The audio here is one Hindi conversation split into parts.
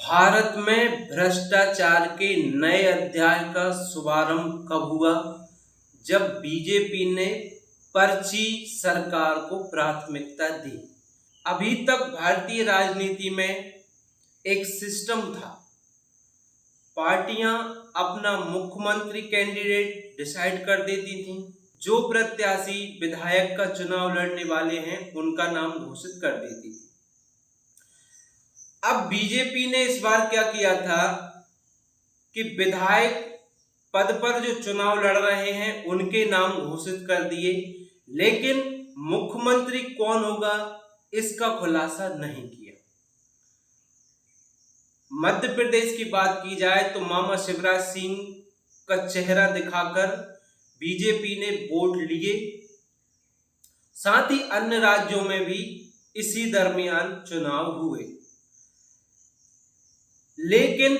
भारत में भ्रष्टाचार के नए अध्याय का शुभारंभ कब हुआ? जब बीजेपी ने पर्ची सरकार को प्राथमिकता दी। अभी तक भारतीय राजनीति में एक सिस्टम था, पार्टियां अपना मुख्यमंत्री कैंडिडेट डिसाइड कर देती थीं, जो प्रत्याशी विधायक का चुनाव लड़ने वाले हैं उनका नाम घोषित कर देती थी। अब बीजेपी ने इस बार क्या किया था कि विधायक पद पर जो चुनाव लड़ रहे हैं उनके नाम घोषित कर दिए, लेकिन मुख्यमंत्री कौन होगा इसका खुलासा नहीं किया। मध्य प्रदेश की बात की जाए तो मामा शिवराज सिंह का चेहरा दिखाकर बीजेपी ने वोट लिए, साथ ही अन्य राज्यों में भी इसी दरमियान चुनाव हुए, लेकिन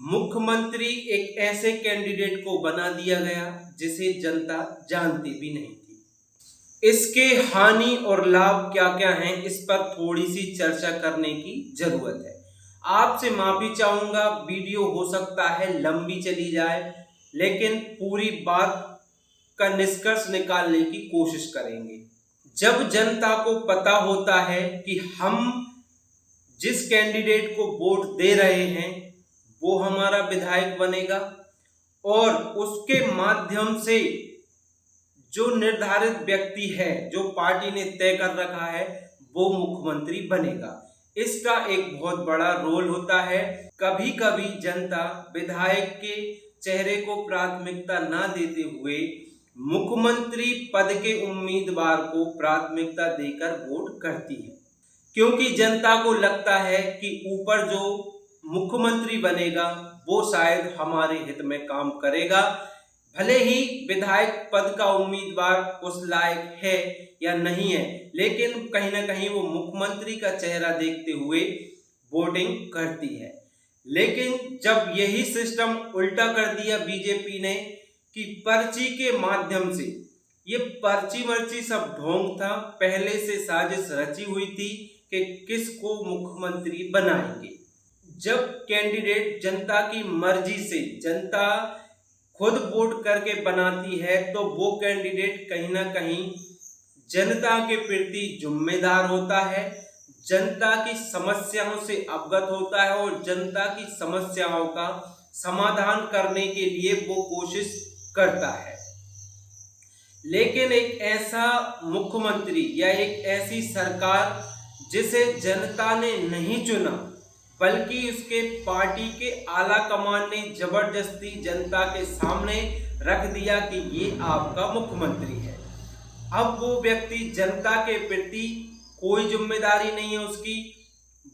मुख्यमंत्री एक ऐसे कैंडिडेट को बना दिया गया जिसे जनता जानती भी नहीं थी। इसके हानि और लाभ क्या क्या हैं, इस पर थोड़ी सी चर्चा करने की जरूरत है। आपसे माफी चाहूंगा, वीडियो हो सकता है लंबी चली जाए, लेकिन पूरी बात का निष्कर्ष निकालने की कोशिश करेंगे। जब जनता को पता होता है कि हम जिस कैंडिडेट को वोट दे रहे हैं वो हमारा विधायक बनेगा और उसके माध्यम से जो निर्धारित व्यक्ति है, जो पार्टी ने तय कर रखा है, वो मुख्यमंत्री बनेगा, इसका एक बहुत बड़ा रोल होता है। कभी कभी जनता विधायक के चेहरे को प्राथमिकता ना देते हुए मुख्यमंत्री पद के उम्मीदवार को प्राथमिकता देकर वोट करती है, क्योंकि जनता को लगता है कि ऊपर जो मुख्यमंत्री बनेगा वो शायद हमारे हित में काम करेगा। भले ही विधायक पद का उम्मीदवार उस लायक है या नहीं है, लेकिन कहीं ना कहीं वो मुख्यमंत्री का चेहरा देखते हुए वोटिंग करती है। लेकिन जब यही सिस्टम उल्टा कर दिया बीजेपी ने कि पर्ची के माध्यम से, ये पर्ची मर्ची सब ढोंग था, पहले से साजिश रची हुई थी कि किसको मुख्यमंत्री बनाएंगे। जब कैंडिडेट जनता की मर्जी से, जनता खुद वोट करके बनाती है, तो वो कैंडिडेट कहीं ना कहीं जनता के प्रति जिम्मेदार होता है, जनता की समस्याओं से अवगत होता है और जनता की समस्याओं का समाधान करने के लिए वो कोशिश करता है। लेकिन एक ऐसा मुख्यमंत्री या एक ऐसी सरकार जिसे जनता ने नहीं चुना, बल्कि उसके पार्टी के आला कमान ने जबरदस्ती जनता के सामने रख दिया कि ये आपका मुख्यमंत्री है, अब वो व्यक्ति जनता के प्रति कोई जिम्मेदारी नहीं है उसकी,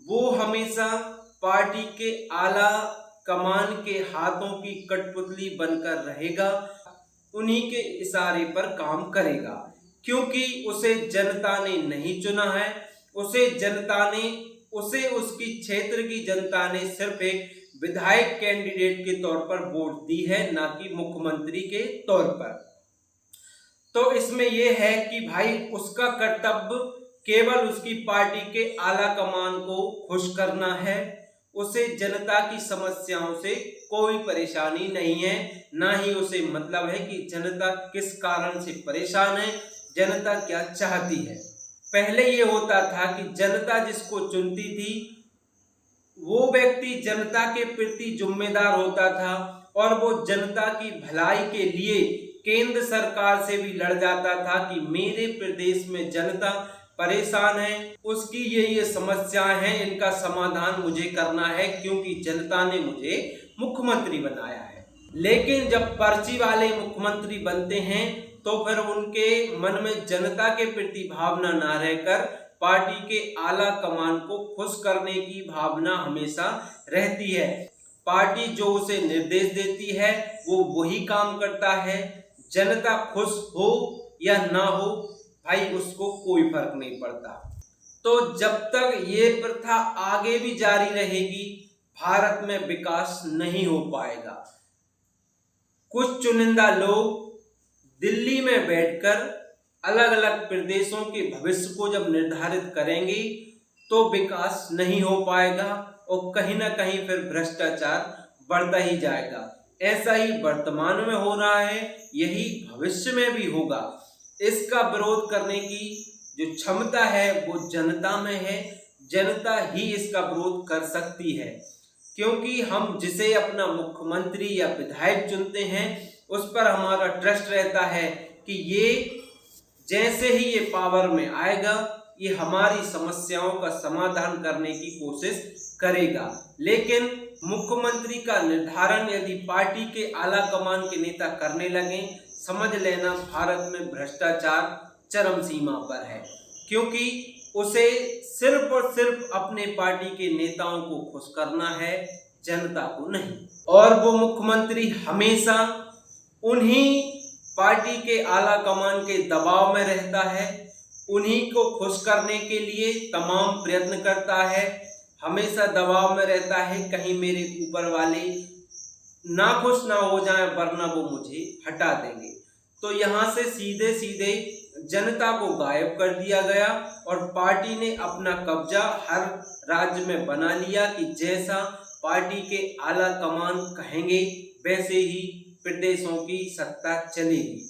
वो हमेशा पार्टी के आला कमान के हाथों की कठपुतली बनकर रहेगा, उन्हीं के इशारे पर काम करेगा, क्योंकि उसे जनता ने नहीं चुना है। उसे उसकी क्षेत्र की जनता ने सिर्फ एक विधायक कैंडिडेट के तौर पर वोट दी है, ना कि मुख्यमंत्री के तौर पर। तो इसमें यह है कि भाई उसका कर्तव्य केवल उसकी पार्टी के आला कमान को खुश करना है, उसे जनता की समस्याओं से कोई परेशानी नहीं है, ना ही उसे मतलब है कि जनता किस कारण से परेशान है, जनता क्या चाहती है। पहले ये होता था कि जनता जिसको चुनती थी वो व्यक्ति जनता के प्रति जिम्मेदार होता था और वो जनता की भलाई के लिए केंद्र सरकार से भी लड़ जाता था कि मेरे प्रदेश में जनता परेशान है, उसकी ये समस्याएं हैं, इनका समाधान मुझे करना है, क्योंकि जनता ने मुझे मुख्यमंत्री बनाया है। लेकिन जब पर्ची वाले मुख्यमंत्री बनते हैं तो फिर उनके मन में जनता के प्रति भावना ना रहकर पार्टी के आला कमान को खुश करने की भावना हमेशा रहती है। पार्टी जो उसे निर्देश देती है वो वही काम करता है, जनता खुश हो या ना हो भाई उसको कोई फर्क नहीं पड़ता। तो जब तक ये प्रथा आगे भी जारी रहेगी भारत में विकास नहीं हो पाएगा। कुछ चुनिंदा लोग दिल्ली में बैठकर अलग अलग प्रदेशों के भविष्य को जब निर्धारित करेंगे तो विकास नहीं हो पाएगा और कहीं ना कहीं फिर भ्रष्टाचार बढ़ता ही जाएगा। ऐसा ही वर्तमान में हो रहा है, यही भविष्य में भी होगा। इसका विरोध करने की जो क्षमता है वो जनता में है, जनता ही इसका विरोध कर सकती है, क्योंकि हम जिसे अपना मुख्यमंत्री या विधायक चुनते हैं उस पर हमारा ट्रस्ट रहता है कि ये जैसे ही ये पावर में आएगा ये हमारी समस्याओं का समाधान करने की कोशिश करेगा। लेकिन मुख्यमंत्री का निर्धारण यदि पार्टी के आला कमान के नेता करने लगे, समझ लेना भारत में भ्रष्टाचार चरम सीमा पर है, क्योंकि उसे सिर्फ और सिर्फ अपने पार्टी के नेताओं को खुश करना है, जनता को नहीं। और वो मुख्यमंत्री हमेशा उन्हीं पार्टी के आला कमान के दबाव में रहता है, उन्हीं को खुश करने के लिए तमाम प्रयत्न करता है, हमेशा दबाव में रहता है कहीं मेरे ऊपर वाले नाखुश ना हो जाएं वरना वो मुझे हटा देंगे। तो यहाँ से सीधे सीधे जनता को गायब कर दिया गया और पार्टी ने अपना कब्जा हर राज्य में बना लिया कि जैसा पार्टी के आला कमान कहेंगे वैसे ही प्रदेशों की सत्ता चलेगी।